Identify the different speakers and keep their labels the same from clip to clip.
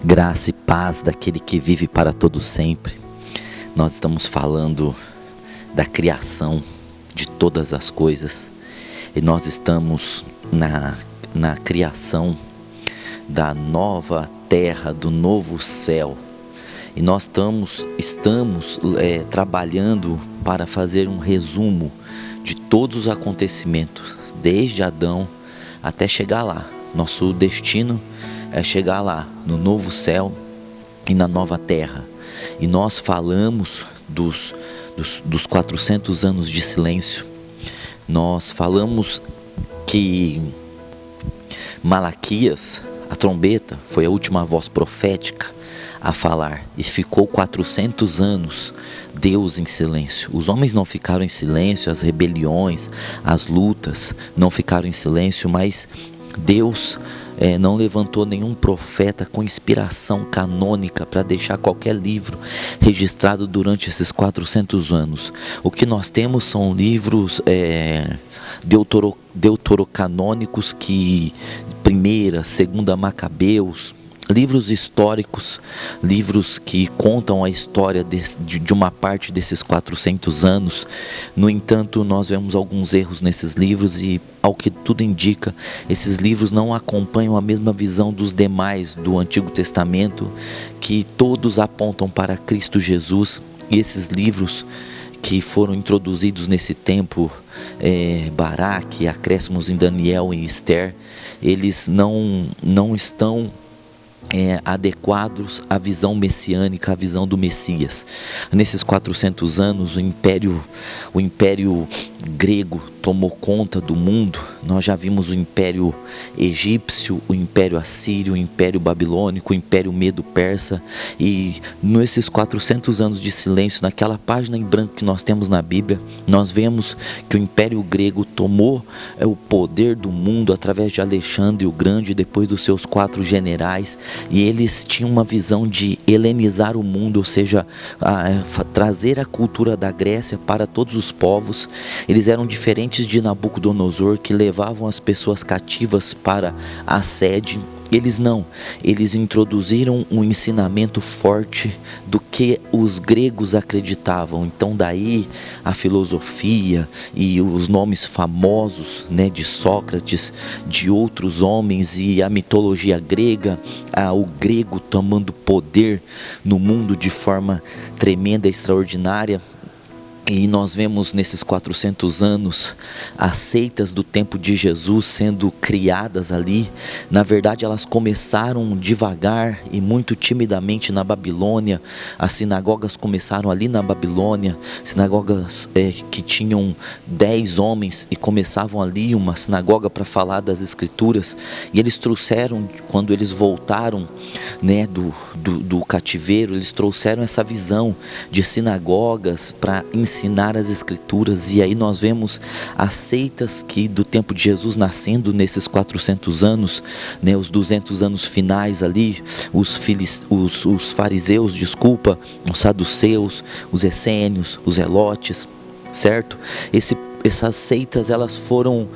Speaker 1: Graça e paz daquele que vive para todo sempre. Nós estamos falando da criação de todas as coisas. E nós estamos na criação da nova terra, do novo céu. E nós estamos trabalhando para fazer um resumo de todos os acontecimentos, desde Adão até chegar lá. Nosso destino é chegar lá, no novo céu e na nova terra. E nós falamos dos 400 anos de silêncio. Nós falamos que Malaquias, a trombeta, foi a última voz profética a falar. E ficou 400 anos Deus em silêncio. Os homens não ficaram em silêncio, as rebeliões, as lutas não ficaram em silêncio, mas Deus não levantou nenhum profeta com inspiração canônica para deixar qualquer livro registrado durante esses 400 anos. O que nós temos são livros deuterocanônicos, que primeira, segunda Macabeus, livros históricos, livros que contam a história de uma parte desses 400 anos. No entanto, nós vemos alguns erros nesses livros e, ao que tudo indica, esses livros não acompanham a mesma visão dos demais do Antigo Testamento, que todos apontam para Cristo Jesus. E esses livros que foram introduzidos nesse tempo, Baraque, acréscimos em Daniel e Esther, eles não estão adequados à visão messiânica, à visão do Messias. Nesses 400 anos, o império grego tomou conta do mundo. Nós já vimos o império egípcio, o império assírio, o império babilônico, o império medo-persa. E nesses 400 anos de silêncio, naquela página em branco que nós temos na Bíblia, nós vemos que o império grego tomou o poder do mundo através de Alexandre o Grande, depois dos seus 4 generais. E eles tinham uma visão de helenizar o mundo, ou seja, trazer a cultura da Grécia para todos os povos. Eles eram diferentes de Nabucodonosor, que levavam as pessoas cativas para a sede. Eles introduziram um ensinamento forte do que os gregos acreditavam. Então daí a filosofia e os nomes famosos, de Sócrates, de outros homens, e a mitologia grega, o grego tomando poder no mundo de forma tremenda, extraordinária. E nós vemos nesses 400 anos as seitas do tempo de Jesus sendo criadas ali. Na verdade, elas começaram devagar e muito timidamente na Babilônia. As sinagogas começaram ali na Babilônia, sinagogas que tinham 10 homens e começavam ali uma sinagoga para falar das Escrituras. E eles trouxeram, quando eles voltaram do cativeiro, eles trouxeram essa visão de sinagogas para ensinar as Escrituras. E aí nós vemos as seitas que do tempo de Jesus nascendo nesses 400 anos, os 200 anos finais ali, os fariseus, os saduceus, os essênios, os zelotes, certo? Essas seitas, elas foram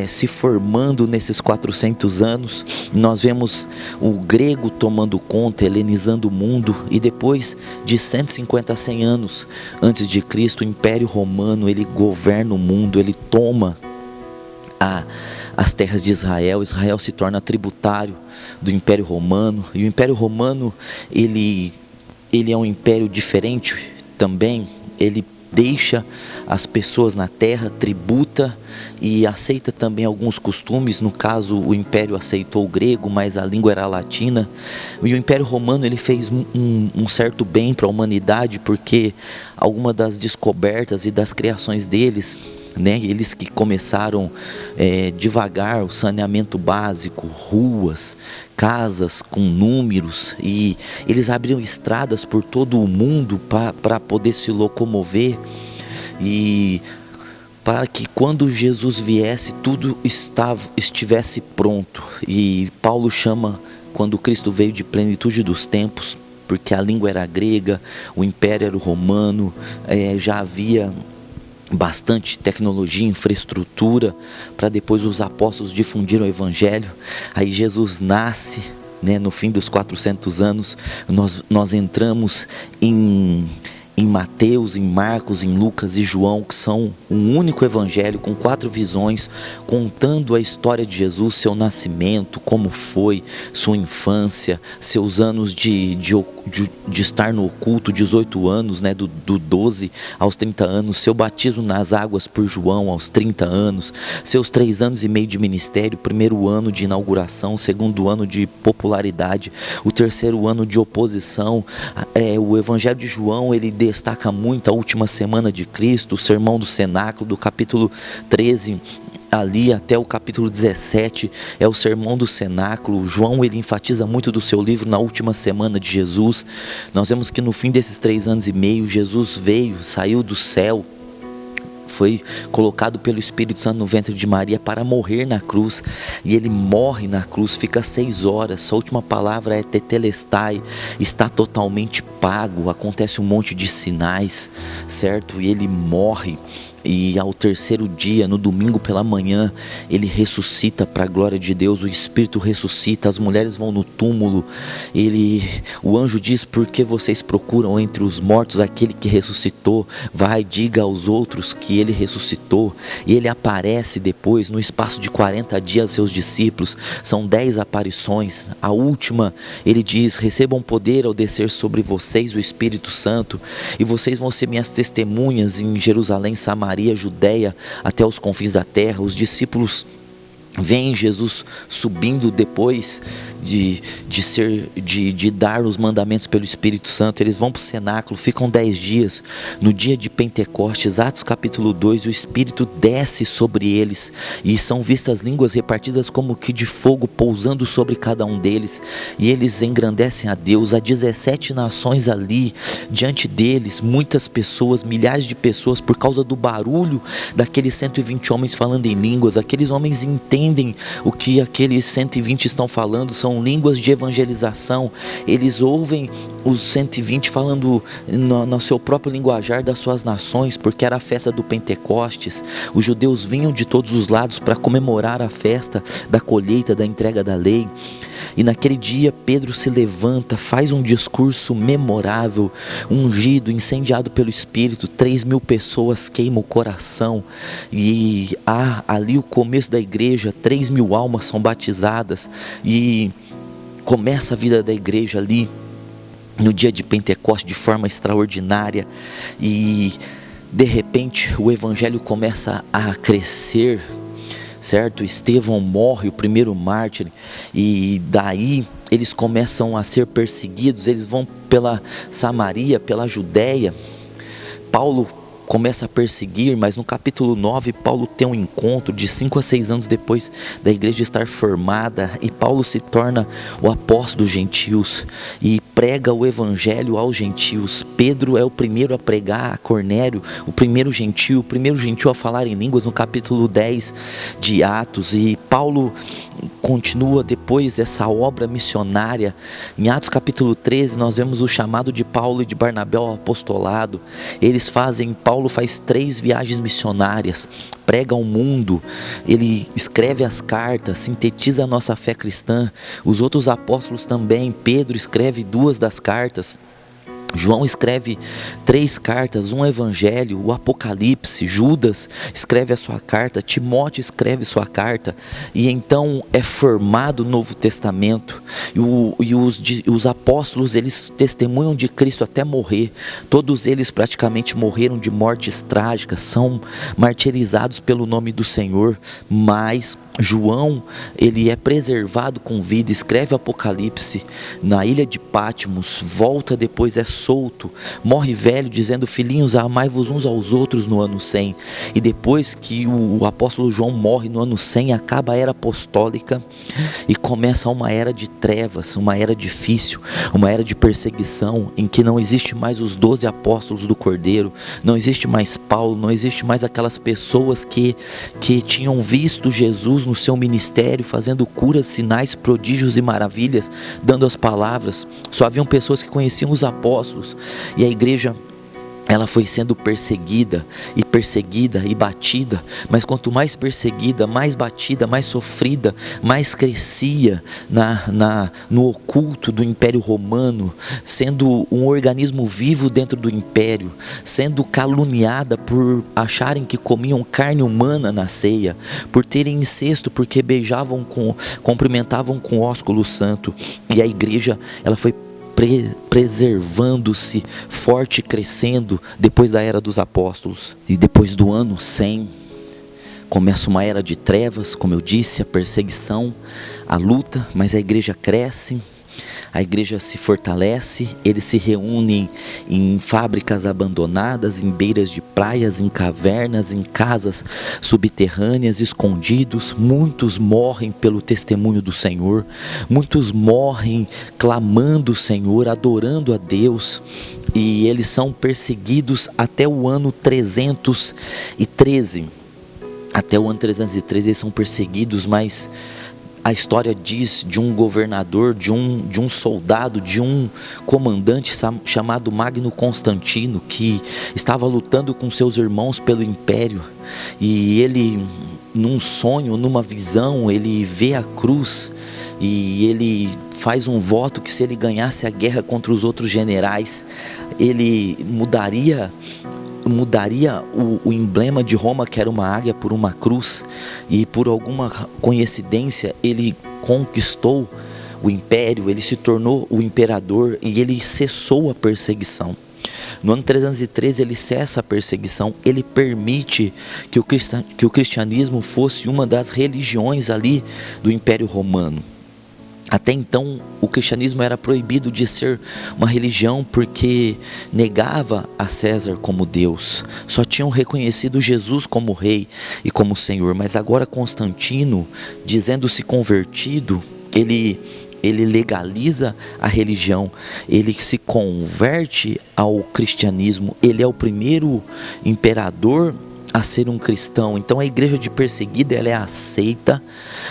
Speaker 1: se formando nesses 400 anos. Nós vemos o grego tomando conta, helenizando o mundo. E depois de 150 a 100 anos antes de Cristo, o Império Romano, ele governa o mundo, ele toma as terras de Israel. Israel se torna tributário do Império Romano. E o Império Romano, ele é um império diferente também. Ele deixa as pessoas na terra, tributa e aceita também alguns costumes. No caso, o império aceitou o grego, mas a língua era a latina. E o Império Romano, ele fez um certo bem para a humanidade, porque alguma das descobertas e das criações deles, eles que começaram devagar o saneamento básico, ruas, casas com números, e eles abriam estradas por todo o mundo para poder se locomover, e para que quando Jesus viesse tudo estivesse pronto. E Paulo chama, quando Cristo veio de plenitude dos tempos, porque a língua era grega, o império era o romano, já havia bastante tecnologia, infraestrutura, para depois os apóstolos difundirem o evangelho. Aí Jesus nasce né, no fim dos 400 anos, nós entramos em Mateus, em Marcos, em Lucas e João, que são um único evangelho com 4 visões, contando a história de Jesus, seu nascimento, como foi, sua infância, seus anos de estar no oculto, 18 anos, né, do 12 aos 30 anos, seu batismo nas águas por João aos 30 anos, seus 3 anos e meio de ministério, primeiro ano de inauguração, segundo ano de popularidade, o terceiro ano de oposição. O evangelho de João, ele destaca muito a última semana de Cristo, o sermão do cenáculo, do capítulo 13 ali até o capítulo 17, é o sermão do cenáculo. João, ele enfatiza muito do seu livro na última semana de Jesus. Nós vemos que no fim desses 3 anos e meio, Jesus veio, saiu do céu, foi colocado pelo Espírito Santo no ventre de Maria para morrer na cruz, e ele morre na cruz, fica 6 horas, a última palavra é tetelestai, está totalmente pago, acontece um monte de sinais, certo? E ele morre. E ao terceiro dia, no domingo pela manhã, ele ressuscita para a glória de Deus. O Espírito ressuscita, as mulheres vão no túmulo. O anjo diz: por que vocês procuram entre os mortos aquele que ressuscitou? Vai, diga aos outros que ele ressuscitou. E ele aparece depois, no espaço de 40 dias, aos seus discípulos. São 10 aparições. A última, ele diz: recebam poder ao descer sobre vocês o Espírito Santo, e vocês vão ser minhas testemunhas em Jerusalém, Samaria, Judeia, até os confins da terra. Os discípulos veem Jesus subindo depois de dar os mandamentos pelo Espírito Santo. Eles vão para o cenáculo, ficam 10 dias. No dia de Pentecostes, Atos capítulo 2, o Espírito desce sobre eles, e são vistas línguas repartidas como que de fogo, pousando sobre cada um deles, e eles engrandecem a Deus. Há 17 nações ali diante deles, muitas pessoas, milhares de pessoas, por causa do barulho daqueles 120 homens falando em línguas. Aqueles homens entendem o que aqueles 120 estão falando, são línguas de evangelização. Eles ouvem os 120 falando no seu próprio linguajar das suas nações, porque era a festa do Pentecostes. Os judeus vinham de todos os lados para comemorar a festa da colheita, da entrega da lei. E naquele dia Pedro se levanta, faz um discurso memorável, ungido, incendiado pelo Espírito. 3.000 pessoas queimam o coração, e há ali o começo da igreja. 3.000 almas são batizadas, e começa a vida da igreja ali no dia de Pentecostes de forma extraordinária. E de repente o evangelho começa a crescer, certo? Estevão morre, o primeiro mártir, e daí eles começam a ser perseguidos. Eles vão pela Samaria, pela Judeia. Paulo começa a perseguir, mas no capítulo 9 Paulo tem um encontro de 5 a 6 anos depois da igreja estar formada, e Paulo se torna o apóstolo dos gentios e prega o evangelho aos gentios. Pedro é o primeiro a pregar a Cornélio, o primeiro gentio a falar em línguas, no capítulo 10 de Atos. E Paulo continua depois essa obra missionária. Em Atos capítulo 13 nós vemos o chamado de Paulo e de Barnabé ao apostolado. Paulo faz 3 viagens missionárias, prega ao mundo, ele escreve as cartas, sintetiza a nossa fé cristã. Os outros apóstolos também. Pedro escreve 2 das cartas, João escreve 3 cartas, um evangelho, o Apocalipse. Judas escreve a sua carta, Timóteo escreve sua carta, e então é formado o Novo Testamento. E os apóstolos, eles testemunham de Cristo até morrer. Todos eles praticamente morreram de mortes trágicas, são martirizados pelo nome do Senhor. Mas João, ele é preservado com vida, escreve Apocalipse na ilha de Patmos, volta depois, é solto, morre velho, dizendo: filhinhos, amai-vos uns aos outros, no ano 100. E depois que o apóstolo João morre no ano 100, acaba a era apostólica e começa uma era de trevas, uma era difícil, uma era de perseguição, em que não existe mais os 12 apóstolos do Cordeiro, não existe mais Paulo, não existe mais aquelas pessoas que tinham visto Jesus no seu ministério, fazendo curas, sinais, prodígios e maravilhas, dando as palavras. Só haviam pessoas que conheciam os apóstolos, e a igreja ela foi sendo perseguida e batida, mas quanto mais perseguida, mais batida, mais sofrida, mais crescia no oculto do Império Romano, sendo um organismo vivo dentro do Império, sendo caluniada por acharem que comiam carne humana na ceia, por terem incesto, porque cumprimentavam com ósculo santo, e a igreja, ela foi preservando-se, forte e crescendo depois da era dos apóstolos. E depois do ano 100, começa uma era de trevas, como eu disse, a perseguição, a luta, mas a igreja cresce, a igreja se fortalece, eles se reúnem em fábricas abandonadas, em beiras de praias, em cavernas, em casas subterrâneas, escondidos. Muitos morrem pelo testemunho do Senhor, muitos morrem clamando o Senhor, adorando a Deus, e eles são perseguidos até o ano 313. Até o ano 313 eles são perseguidos, mas a história diz de um governador, de um soldado, de um comandante chamado Magno Constantino, que estava lutando com seus irmãos pelo império, e ele, num sonho, numa visão, ele vê a cruz e ele faz um voto que se ele ganhasse a guerra contra os outros generais, ele mudaria o emblema de Roma, que era uma águia, por uma cruz, e por alguma coincidência ele conquistou o império, ele se tornou o imperador e ele cessou a perseguição. No ano 313 ele cessa a perseguição, ele permite que o cristianismo fosse uma das religiões ali do Império Romano. Até então o cristianismo era proibido de ser uma religião porque negava a César como Deus. Só tinham reconhecido Jesus como rei e como Senhor. Mas agora Constantino, dizendo-se convertido, ele legaliza a religião, ele se converte ao cristianismo. Ele é o primeiro imperador a ser um cristão. Então a igreja de perseguida, ela é aceita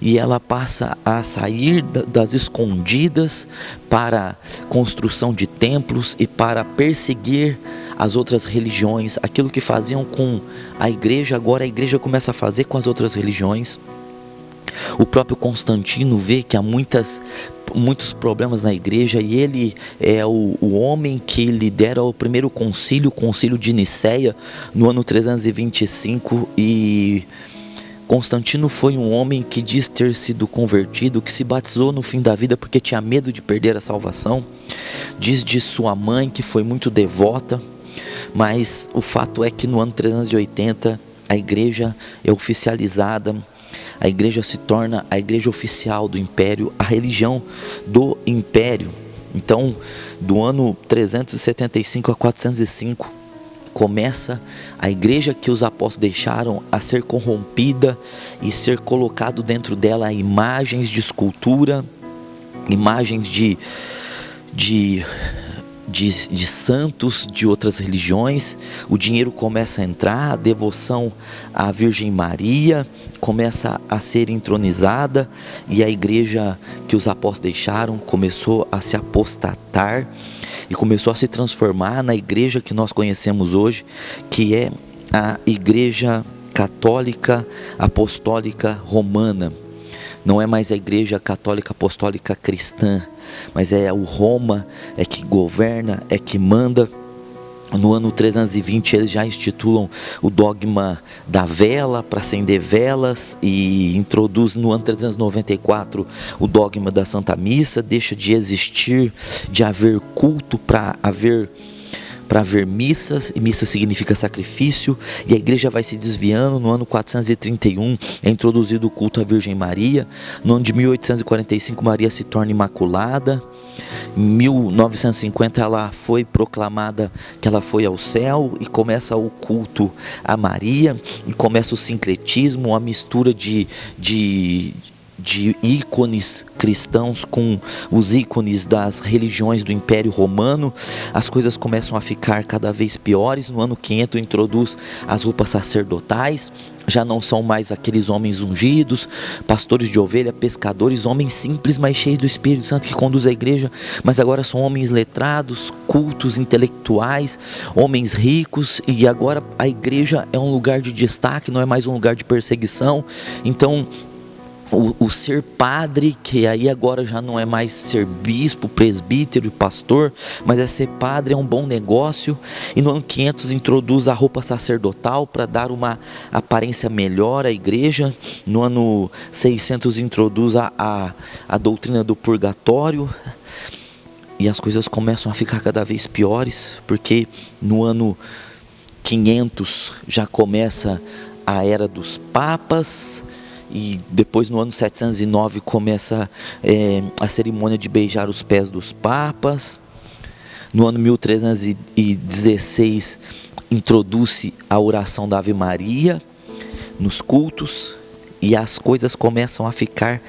Speaker 1: e ela passa a sair das escondidas para construção de templos e para perseguir as outras religiões. Aquilo que faziam com a igreja, agora a igreja começa a fazer com as outras religiões. O próprio Constantino vê que há muitos problemas na igreja, e ele é o homem que lidera o primeiro concílio, o concílio de Nicéia, no ano 325, e Constantino foi um homem que diz ter sido convertido, que se batizou no fim da vida porque tinha medo de perder a salvação. Diz de sua mãe que foi muito devota, mas o fato é que no ano 380 a igreja é oficializada. A igreja se torna a igreja oficial do império, a religião do império. Então, do ano 375 a 405, começa a igreja que os apóstolos deixaram a ser corrompida e ser colocado dentro dela imagens de escultura, imagens de santos de outras religiões. O dinheiro começa a entrar, a devoção à Virgem Maria começa a ser entronizada, e a igreja que os apóstolos deixaram começou a se apostatar e começou a se transformar na igreja que nós conhecemos hoje, que é a Igreja Católica Apostólica Romana. Não é mais a Igreja Católica Apostólica Cristã, mas é o Roma, é que governa, é que manda. No ano 320 eles já institulam o dogma da vela para acender velas, e introduz no ano 394 o dogma da Santa Missa. Deixa de existir, de haver culto para haver missas, e missa significa sacrifício, e a igreja vai se desviando. No ano 431 é introduzido o culto à Virgem Maria. No ano de 1845 Maria se torna imaculada. Em 1950 ela foi proclamada que ela foi ao céu, e começa o culto a Maria, e começa o sincretismo, a mistura de de ícones cristãos com os ícones das religiões do Império Romano, as coisas começam a ficar cada vez piores. No ano 500 introduz as roupas sacerdotais, já não são mais aqueles homens ungidos, pastores de ovelha, pescadores, homens simples, mas cheios do Espírito Santo que conduz a igreja, mas agora são homens letrados, cultos, intelectuais, homens ricos, e agora a igreja é um lugar de destaque, não é mais um lugar de perseguição. Então o ser padre, que aí agora já não é mais ser bispo, presbítero e pastor, mas é ser padre, é um bom negócio. E no ano 500 introduz a roupa sacerdotal para dar uma aparência melhor à igreja. No ano 600 introduz a doutrina do purgatório. E as coisas começam a ficar cada vez piores, porque no ano 500 já começa a era dos papas. E depois no ano 709 começa a cerimônia de beijar os pés dos papas. No ano 1316 introduz-se a oração da Ave Maria nos cultos. E as coisas começam a ficar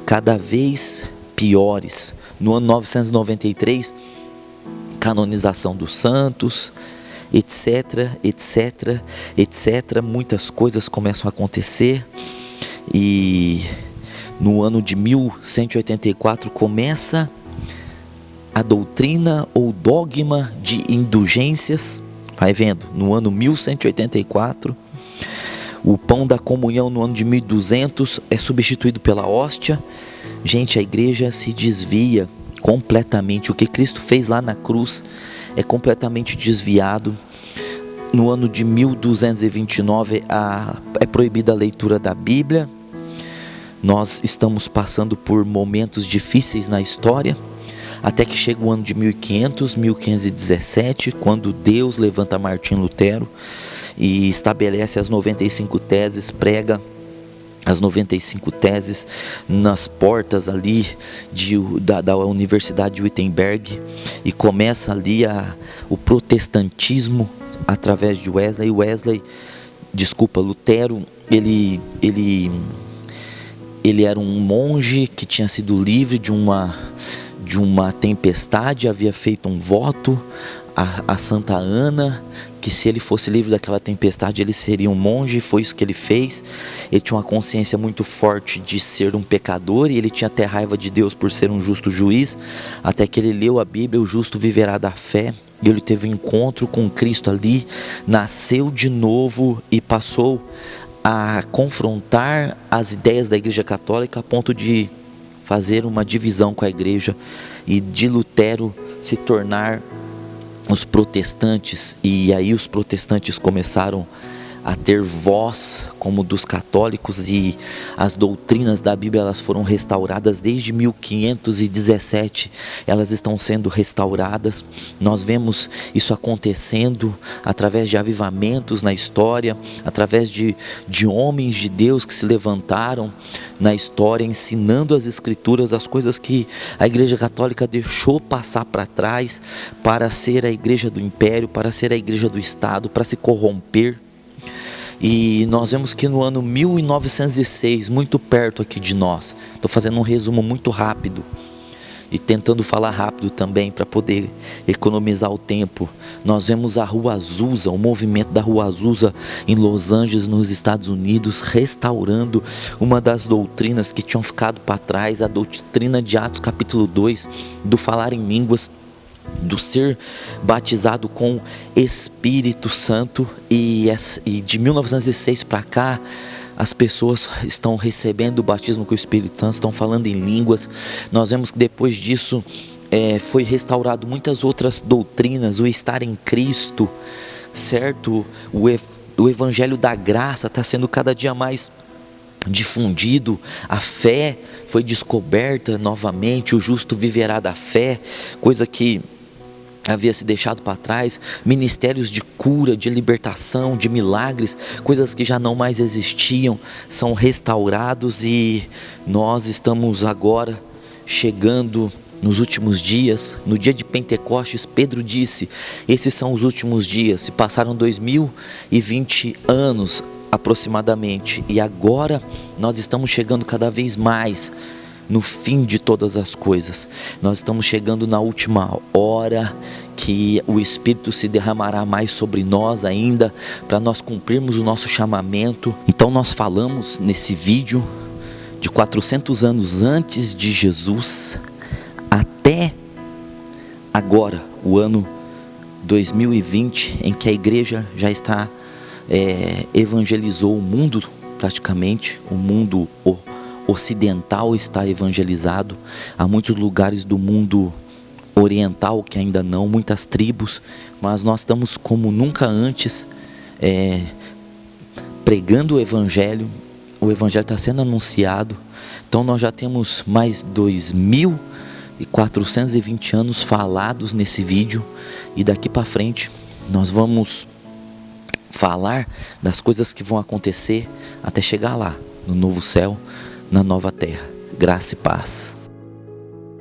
Speaker 1: cada vez piores. No ano 993, canonização dos santos, etc, etc, etc. Muitas coisas começam a acontecer. E no ano de 1184 começa a doutrina ou dogma de indulgências. Vai vendo, no ano 1184, o pão da comunhão no ano de 1200 é substituído pela hóstia. Gente, a igreja se desvia completamente. O que Cristo fez lá na cruz é completamente desviado. No ano de 1229 é proibida a leitura da Bíblia. Nós estamos passando por momentos difíceis na história, até que chega o ano de 1500, 1517, quando Deus levanta Martim Lutero e estabelece as 95 teses, prega as 95 teses nas portas ali da Universidade de Wittenberg, e começa ali o protestantismo através de Lutero, ele era um monge que tinha sido livre de uma tempestade, havia feito um voto a Santa Ana, que se ele fosse livre daquela tempestade ele seria um monge. Foi isso que ele fez. Ele tinha uma consciência muito forte de ser um pecador, e ele tinha até raiva de Deus por ser um justo juiz, até que ele leu a Bíblia, o justo viverá da fé. E ele teve um encontro com Cristo ali, nasceu de novo e passou a confrontar as ideias da Igreja Católica a ponto de fazer uma divisão com a Igreja e de Lutero se tornar os protestantes. E aí os protestantes começaram a ter voz como dos católicos, e as doutrinas da Bíblia elas foram restauradas desde 1517, elas estão sendo restauradas. Nós vemos isso acontecendo através de avivamentos na história, através de homens de Deus que se levantaram na história ensinando as Escrituras, as coisas que a Igreja Católica deixou passar para trás para ser a igreja do império, para ser a igreja do Estado, para se corromper. E nós vemos que no ano 1906, muito perto aqui de nós, estou fazendo um resumo muito rápido e tentando falar rápido também para poder economizar o tempo, nós vemos a Rua Azusa, o movimento da Rua Azusa em Los Angeles, nos Estados Unidos, restaurando uma das doutrinas que tinham ficado para trás, a doutrina de Atos capítulo 2, do falar em línguas, do ser batizado com Espírito Santo. E de 1906 para cá, as pessoas estão recebendo o batismo com o Espírito Santo, estão falando em línguas. Nós vemos que depois disso foi restaurado muitas outras doutrinas, o estar em Cristo, certo? O Evangelho da Graça está sendo cada dia mais difundido, a fé foi descoberta novamente, o justo viverá da fé, coisa que havia se deixado para trás. Ministérios de cura, de libertação, de milagres, coisas que já não mais existiam, são restaurados. E nós estamos agora chegando nos últimos dias. No dia de Pentecostes, Pedro disse: esses são os últimos dias. Se passaram 2020 anos aproximadamente, e agora nós estamos chegando cada vez mais no fim de todas as coisas. Nós estamos chegando na última hora, que o Espírito se derramará mais sobre nós ainda, para nós cumprirmos o nosso chamamento. Então nós falamos nesse vídeo de 400 anos antes de Jesus até agora, o ano 2020, em que a igreja já está evangelizou o mundo praticamente, o mundo ocidental está evangelizado. Há muitos lugares do mundo oriental que ainda não, muitas tribos, mas nós estamos como nunca antes pregando o evangelho está sendo anunciado. Então nós já temos mais 2.420 anos falados nesse vídeo, e daqui para frente nós vamos falar das coisas que vão acontecer até chegar lá, no novo céu, na nova terra. Graça e paz.